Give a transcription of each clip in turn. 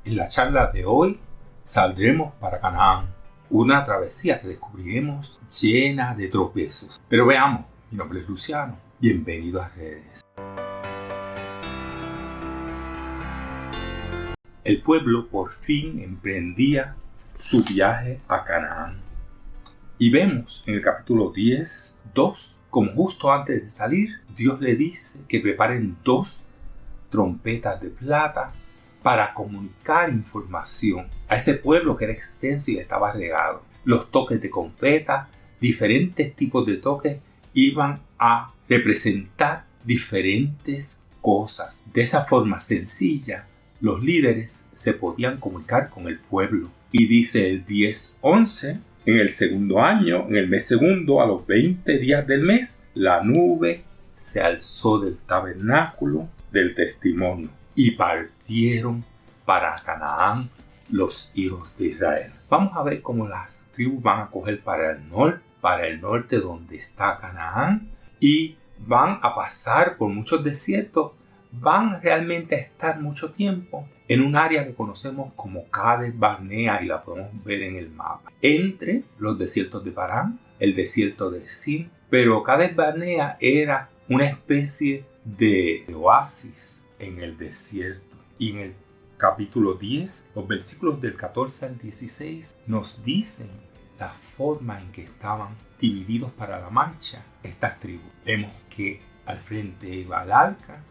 En la charla de hoy saldremos para Canaán, una travesía que descubriremos llena de tropiezos. Pero veamos, mi nombre es Luciano, bienvenido a Redes. El pueblo por fin emprendía su viaje a Canaán. Y vemos en el capítulo 10:2, como justo antes de salir, Dios le dice que preparen 2 trompetas de plata para comunicar información a ese pueblo que era extenso y estaba regado. Los toques de trompeta, diferentes tipos de toques, iban a representar diferentes cosas. De esa forma sencilla, los líderes se podían comunicar con el pueblo. Y dice el 10:11, en el segundo año, en el mes segundo, a los 20 días del mes, la nube se alzó del tabernáculo del testimonio y partieron para Canaán los hijos de Israel. Vamos a ver cómo las tribus van a coger para el norte donde está Canaán, y van a pasar por muchos desiertos. Van realmente a estar mucho tiempo en un área que conocemos como Cades Barnea, y la podemos ver en el mapa, entre los desiertos de Parán, el desierto de Sin. Pero Cades Barnea era una especie de oasis en el desierto. Y en el capítulo 10, los versículos del 14 al 16 nos dicen la forma en que estaban divididos para la marcha estas tribus. Vemos que al frente iba el arca,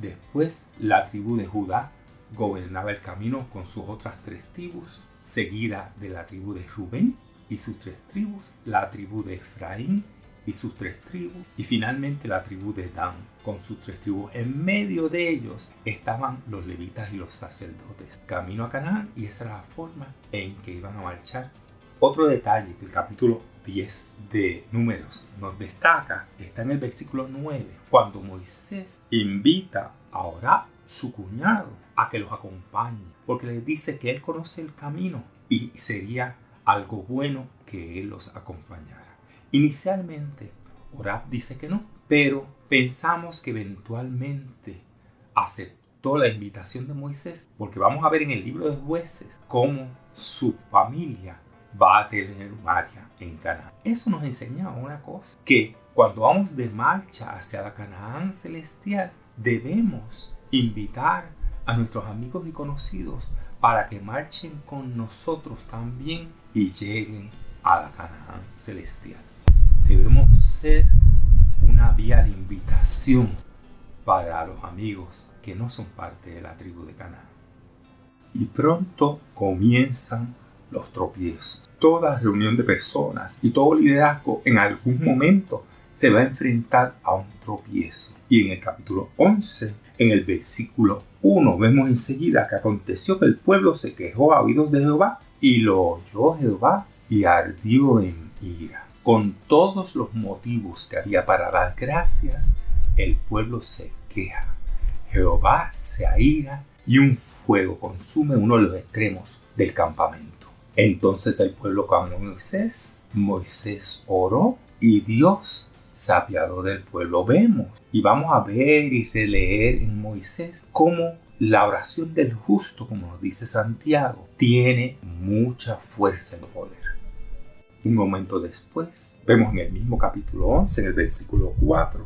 después la tribu de Judá gobernaba el camino con sus otras 3 tribus, seguida de la tribu de Rubén y sus 3 tribus, la tribu de Efraín y sus 3 tribus, y finalmente la tribu de Dan con sus 3 tribus. En medio de ellos estaban los levitas y los sacerdotes, camino a Canaán, y esa era la forma en que iban a marchar. Otro detalle que el capítulo 10 de Números nos destaca está en el versículo 9, cuando Moisés invita a Orab, su cuñado, a que los acompañe, porque les dice que él conoce el camino y sería algo bueno que él los acompañara. Inicialmente, Orab dice que no, pero pensamos que eventualmente aceptó la invitación de Moisés, porque vamos a ver en el libro de Jueces cómo su familia va a tener un área en Canaán. Eso nos enseña una cosa, que cuando vamos de marcha hacia la Canaán celestial, debemos invitar a nuestros amigos y conocidos para que marchen con nosotros también y lleguen a la Canaán celestial. Debemos ser una vía de invitación para los amigos que no son parte de la tribu de Canaán. Y pronto comienzan los tropiezos. Toda reunión de personas y todo liderazgo en algún momento se va a enfrentar a un tropiezo. Y en el capítulo 11, en el versículo 1, vemos enseguida que aconteció que el pueblo se quejó a oídos de Jehová, y lo oyó Jehová y ardió en ira. Con todos los motivos que había para dar gracias, el pueblo se queja. Jehová se aira y un fuego consume uno de los extremos del campamento. Entonces el pueblo clamó a Moisés. Moisés oró y Dios se apiadó del pueblo. Vemos y vamos a ver y releer en Moisés cómo la oración del justo, como nos dice Santiago, tiene mucha fuerza y poder. Un momento después, vemos en el mismo capítulo 11, en el versículo 4,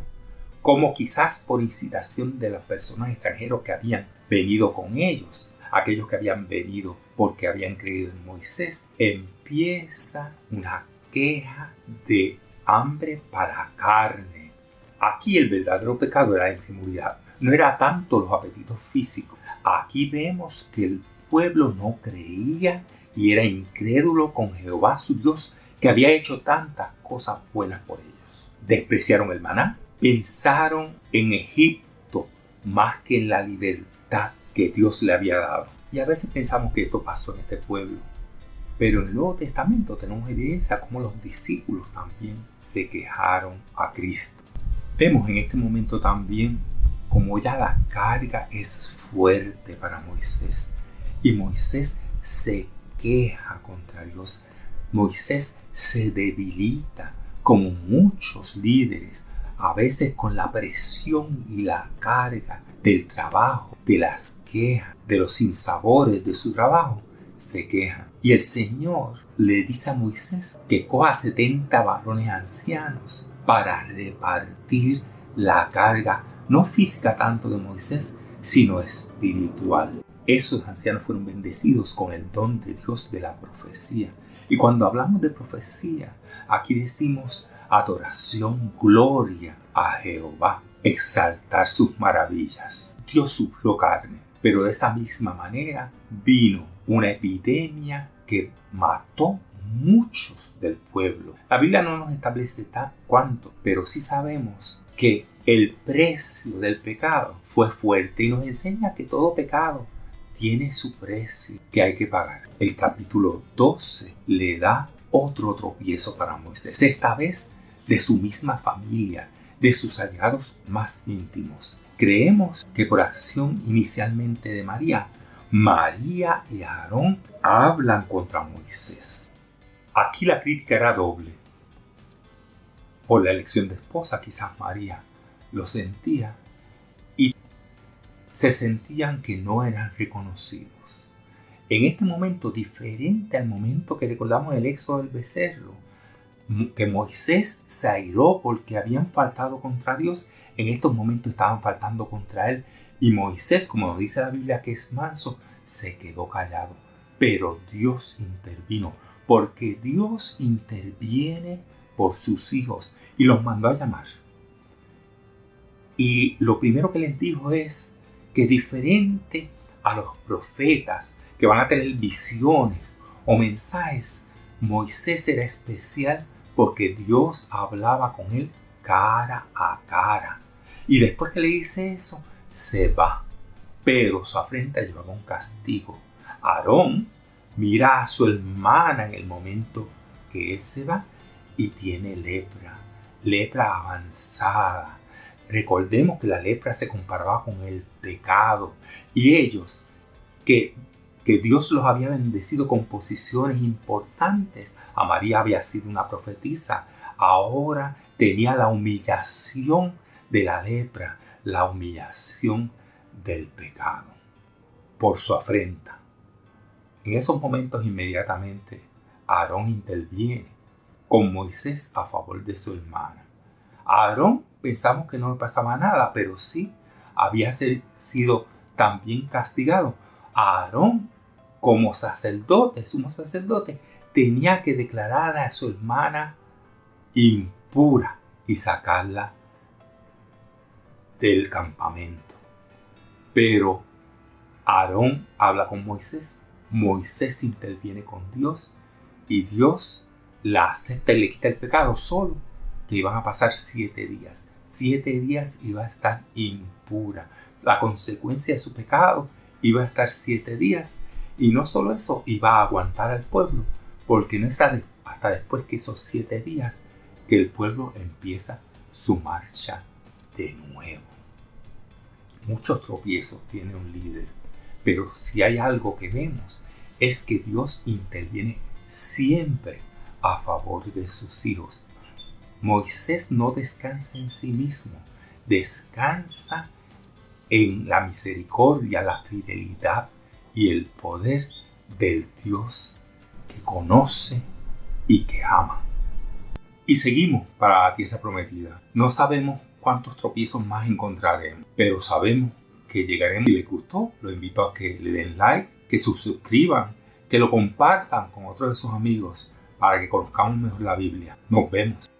cómo quizás por incitación de las personas extranjeras que habían venido con ellos, aquellos que habían venido porque habían creído en Moisés, empieza una queja de hambre para carne. Aquí el verdadero pecado era la ingenuidad, no era tanto los apetitos físicos. Aquí vemos que el pueblo no creía y era incrédulo con Jehová su Dios, que había hecho tantas cosas buenas por ellos. Despreciaron el maná, pensaron en Egipto más que en la libertad que Dios le había dado. Y a veces pensamos que esto pasó en este pueblo, pero en el Nuevo Testamento tenemos evidencia como los discípulos también se quejaron a Cristo. Vemos en este momento también como ya la carga es fuerte para Moisés, y Moisés se queja contra Dios. Moisés se debilita, como muchos líderes a veces con la presión y la carga del trabajo, de las quejas, de los sinsabores de su trabajo, se quejan. Y el Señor le dice a Moisés que coja 70 varones ancianos para repartir la carga, no física tanto de Moisés, sino espiritual. Esos ancianos fueron bendecidos con el don de Dios de la profecía. Y cuando hablamos de profecía, aquí decimos adoración, gloria a Jehová, exaltar sus maravillas. Dios sufrió carne, pero de esa misma manera vino una epidemia que mató muchos del pueblo. La Biblia no nos establece cuánto, pero sí sabemos que el precio del pecado fue fuerte y nos enseña que todo pecado tiene su precio que hay que pagar. El capítulo 12 le da otro tropiezo para Moisés, esta vez de su misma familia, de sus allegados más íntimos. Creemos que por acción inicialmente de María y Aarón hablan contra Moisés. Aquí la crítica era doble. Por la elección de esposa, quizás María lo sentía y se sentían que no eran reconocidos. En este momento, diferente al momento que recordamos el éxodo del becerro, que Moisés se airó porque habían faltado contra Dios, en estos momentos estaban faltando contra él. Y Moisés, como nos dice la Biblia que es manso, se quedó callado. Pero Dios intervino, porque Dios interviene por sus hijos y los mandó a llamar. Y lo primero que les dijo es que diferente a los profetas que van a tener visiones o mensajes, Moisés era especial porque Dios hablaba con él cara a cara. Y después que le dice eso, se va. Pero su afrenta llevaba un castigo. Aarón mira a su hermana en el momento que él se va y tiene lepra avanzada. Recordemos que la lepra se comparaba con el pecado. Y ellos, que Dios los había bendecido con posiciones importantes. A María había sido una profetisa. Ahora tenía la humillación de la lepra, la humillación del pecado por su afrenta. En esos momentos inmediatamente Aarón interviene con Moisés a favor de su hermana. A Aarón pensamos que no le pasaba nada, pero sí había sido también castigado. A Aarón, como sacerdote, sumo sacerdote, tenía que declarar a su hermana impura y sacarla del campamento. Pero Aarón habla con Moisés, Moisés interviene con Dios y Dios la acepta y le quita el pecado, solo que iban a pasar 7 días. 7 días iba a estar impura. La consecuencia de su pecado iba a estar 7 días. Y no solo eso, iba a aguantar al pueblo, porque no es hasta después que esos 7 días que el pueblo empieza su marcha de nuevo. Muchos tropiezos tiene un líder, pero si hay algo que vemos es que Dios interviene siempre a favor de sus hijos. Moisés no descansa en sí mismo, descansa en la misericordia, la fidelidad y el poder del Dios que conoce y que ama. Y seguimos para la tierra prometida. No sabemos cuántos tropiezos más encontraremos, pero sabemos que llegaremos. Si les gustó, los invito a que le den like, que se suscriban, que lo compartan con otros de sus amigos para que conozcamos mejor la Biblia. Nos vemos.